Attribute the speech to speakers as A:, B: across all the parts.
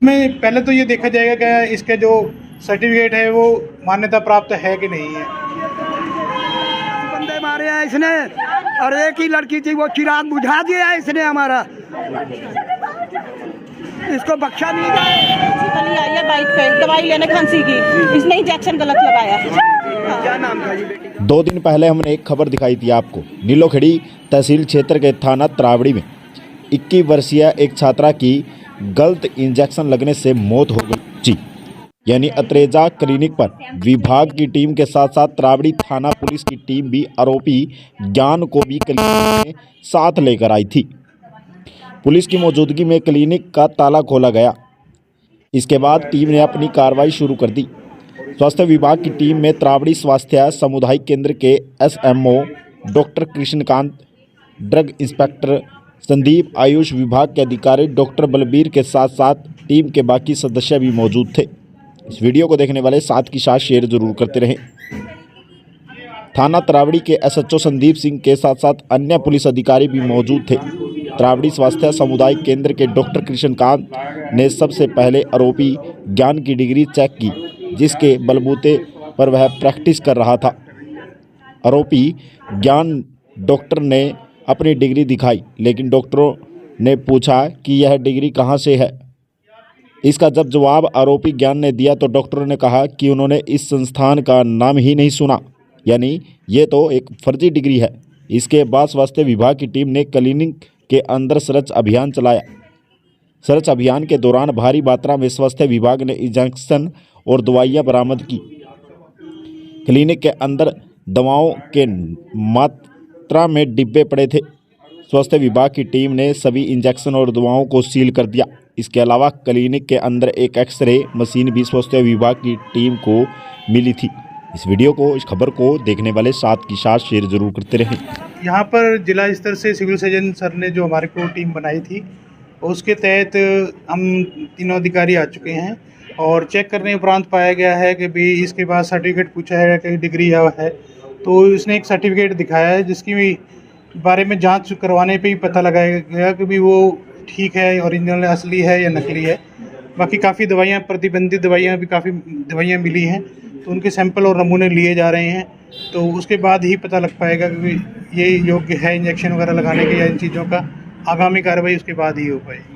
A: में पहले तो ये देखा जाएगा कि इसका जो सर्टिफिकेट है वो मान्यता प्राप्त है कि नहीं है।
B: बंदे मारे हैं इसने और एक ही लड़की थी, वो चिराग बुझा दिया है इसने हमारा, इसको बख्शा नहीं गया।
C: कल आई है बाइक पे दवाई लेने खांसी की, इसने इंजेक्शन गलत लगाया।
B: क्या नाम था जी बेटी?
D: 2 दिन पहले हमने एक खबर दिखाई थी आपको। नीलोखेड़ी तहसील क्षेत्र के थाना त्रावड़ी में 21 वर्षीय एक छात्रा की गलत इंजेक्शन लगने से मौत हो गई जी। यानी अत्रेजा क्लिनिक पर विभाग की टीम के साथ साथ त्रावड़ी थाना पुलिस की टीम भी आरोपी ज्ञान को भी क्लिनिक में साथ लेकर आई थी। पुलिस की मौजूदगी में क्लिनिक का ताला खोला गया। इसके बाद टीम ने अपनी कार्रवाई शुरू कर दी। स्वास्थ्य विभाग की टीम में त्रावड़ी स्वास्थ्य सामुदायिक केंद्र के SMO doctor Krishnakant, drug inspector Sandeep, Ayush विभाग के अधिकारी डॉक्टर बलबीर के साथ साथ टीम के बाकी सदस्य भी मौजूद थे। इस वीडियो को देखने वाले साथ की साथ शेयर जरूर करते रहें। थाना त्रावड़ी के SHO संदीप सिंह के साथ साथ अन्य पुलिस अधिकारी भी मौजूद थे। त्रावड़ी स्वास्थ्य सामुदायिक केंद्र के डॉक्टर कृष्णकांत ने सबसे पहले आरोपी ज्ञान की डिग्री चेक की, जिसके बलबूते पर वह प्रैक्टिस कर रहा था। आरोपी ज्ञान डॉक्टर ने अपनी डिग्री दिखाई, लेकिन डॉक्टरों ने पूछा कि यह डिग्री कहाँ से है। इसका जब जवाब आरोपी ज्ञान ने दिया तो डॉक्टरों ने कहा कि उन्होंने इस संस्थान का नाम ही नहीं सुना, यानी ये तो एक फर्जी डिग्री है। इसके बाद स्वास्थ्य विभाग की टीम ने क्लिनिक के अंदर सर्च अभियान चलाया। सर्च अभियान के दौरान भारी मात्रा में स्वास्थ्य विभाग ने इंजेक्शन और दवाइयाँ बरामद की। क्लिनिक के अंदर दवाओं के मात्रा में डिब्बे पड़े थे। स्वास्थ्य विभाग की टीम ने सभी इंजेक्शन और दवाओं को सील कर दिया। इसके अलावा क्लिनिक के अंदर एक एक्सरे मशीन भी स्वास्थ्य विभाग की टीम को मिली थी। इस वीडियो को, इस खबर को देखने वाले साथ की साथ शेयर जरूर करते रहें।
A: यहाँ पर जिला स्तर से सिविल सर्जन सर ने जो हमारे को टीम बनाई थी उसके तहत हम तीनों अधिकारी आ चुके हैं और चेक करने उपरांत पाया गया है कि भी इसके बाद सर्टिफिकेट पूछा है कि डिग्री है, तो इसने एक सर्टिफिकेट दिखाया है जिसकी बारे में जांच करवाने पे ही पता लगाया गया कि भी वो ठीक है, ओरिजिनल असली है या नकली है। बाकी काफ़ी दवाइयाँ, प्रतिबंधित दवाइयाँ भी काफ़ी दवाइयाँ मिली हैं, तो उनके सैंपल और नमूने लिए जा रहे हैं, तो उसके बाद ही पता लग पाएगा कि ये योग्य है इंजेक्शन वगैरह लगाने के या इन चीज़ों का। आगामी कार्रवाई उसके बाद ही हो पाएगी।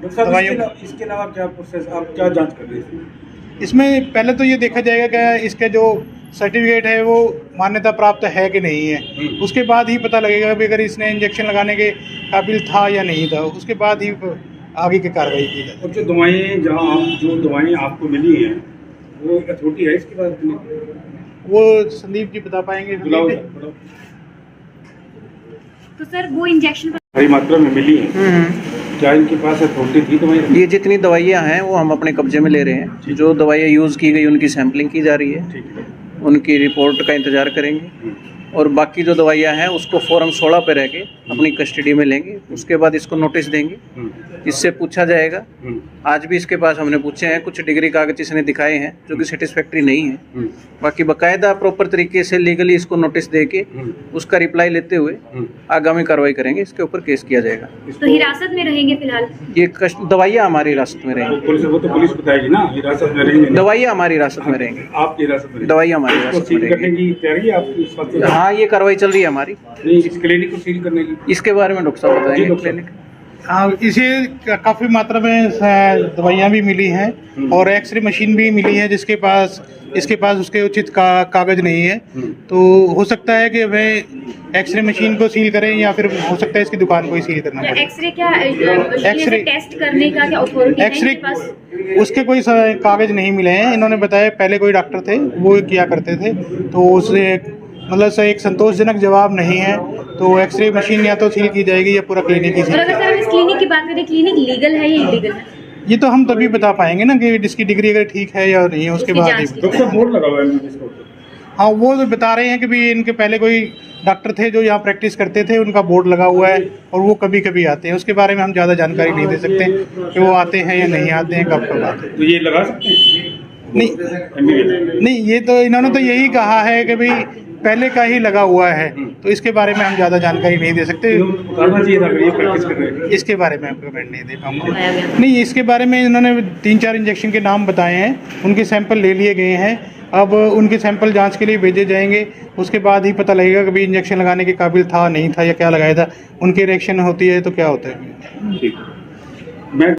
E: इसके अलावा क्या प्रोसेस, आप क्या जांच कर रहे हैं?
A: इसमें पहले तो ये देखा जाएगा कि इसका जो सर्टिफिकेट है वो मान्यता प्राप्त है कि नहीं है। उसके बाद ही पता लगेगा कि अगर इसने इंजेक्शन लगाने के काबिल था या नहीं था, उसके बाद ही आगे की कार्रवाई की जाए।
E: और जो दवाएं आपको मिली हैं वो अथॉरिटी है इसके बाद?
A: वो संदीप जी बता पाएंगे।
F: तो सर वो इंजेक्शन
E: भारी मात्रा में मिली हैं, क्या इनके पास अथॉरिटी थी दवाई?
G: ये जितनी दवाइयाँ हैं वो हम अपने कब्जे में ले रहे हैं। जो दवाइयाँ यूज़ की गई उनकी सैम्पलिंग की जा रही है, उनकी रिपोर्ट का इंतज़ार करेंगे और बाकी जो दवाइयाँ हैं उसको फॉर्म 16 पे रह के अपनी कस्टडी में लेंगे। उसके बाद इसको नोटिस देंगे, इससे पूछा जाएगा। आज भी इसके पास हमने पूछे हैं, कुछ डिग्री कागज इसने दिखाए हैं जो कि सेटिस्फैक्ट्री नहीं है। बाकी बाकायदा प्रॉपर तरीके से लीगली इसको नोटिस दे के उसका रिप्लाई लेते हुए आगामी कार्रवाई करेंगे। इसके ऊपर केस किया जाएगा।
F: तो हिरासत में रहेंगे फिलहाल?
G: ये दवाइयाँ हमारी हिरासत में रहेंगी।
E: वो तो पुलिस बताएगी ना, हिरासत में रहेंगे।
G: दवाइयाँ हमारी हिरासत में रहेंगी।
E: आपकी हिरासत में?
G: दवाइयाँ हमारी हिरासत में रहेंगी। हाँ, ये कार्रवाई चल रही है हमारी।
E: इस क्लिनिक को सील करने की,
G: इसके बारे में डॉक्टर साहब बताएंगे। क्लिनिक,
A: हाँ, इसे काफ़ी मात्रा में दवाइयाँ भी मिली हैं और एक्सरे मशीन भी मिली है जिसके पास उसके उचित कागज नहीं है। तो हो सकता है कि हमें एक्सरे मशीन को सील करें या फिर हो सकता है इसकी दुकान को ही सील करना पड़े।
F: एक्सरे क्या, एक्सरे टेस्ट करने का क्या अथॉरिटी है इनके पास?
A: उसके कोई कागज नहीं मिले हैं। इन्होंने बताया पहले कोई डॉक्टर थे वो किया करते थे, तो उससे मतलब से एक संतोषजनक जवाब नहीं है, तो एक्सरे मशीन या तो सील की जाएगी या पूरा क्लिनिक ही सील।
F: और अगर सर हम इस क्लिनिक की बात करें, क्लिनिक लीगल है या इलीगल है?
A: ये तो हम तभी बता पाएंगे ना कि जिसकी डिग्री अगर ठीक है या नहीं है, उसके बाद ही।
E: बोर्ड लगा हुआ है।
A: हाँ, वो तो बता रहे हैं कि भी इनके पहले कोई डॉक्टर थे जो यहाँ प्रैक्टिस करते थे, उनका बोर्ड लगा हुआ है और वो कभी कभी आते हैं। उसके बारे में हम ज़्यादा जानकारी नहीं दे सकते कि वो आते हैं या नहीं आते हैं, कब कब आते हैं।
E: तो ये लगा सकते हैं?
A: नहीं, ये तो इन्होंने तो यही कहा है कि भाई पहले का ही लगा हुआ है, तो इसके बारे में हम ज़्यादा जानकारी नहीं दे सकते।
E: उतारना चाहिए था अगर ये प्रैक्टिस कर रहे हैं।
A: इसके बारे में हम कमेंट नहीं दे पाऊंगा। नहीं, इसके बारे में इन्होंने 3-4 इंजेक्शन के नाम बताए हैं, उनके सैंपल ले लिए गए हैं। अब उनके सैंपल जांच के लिए भेजे जाएंगे, उसके बाद ही पता लगेगा कि भी इंजेक्शन लगाने के काबिल था नहीं था या क्या लगाया था, उनकी रिएक्शन होती है तो क्या होता है।
E: ठीक। मैं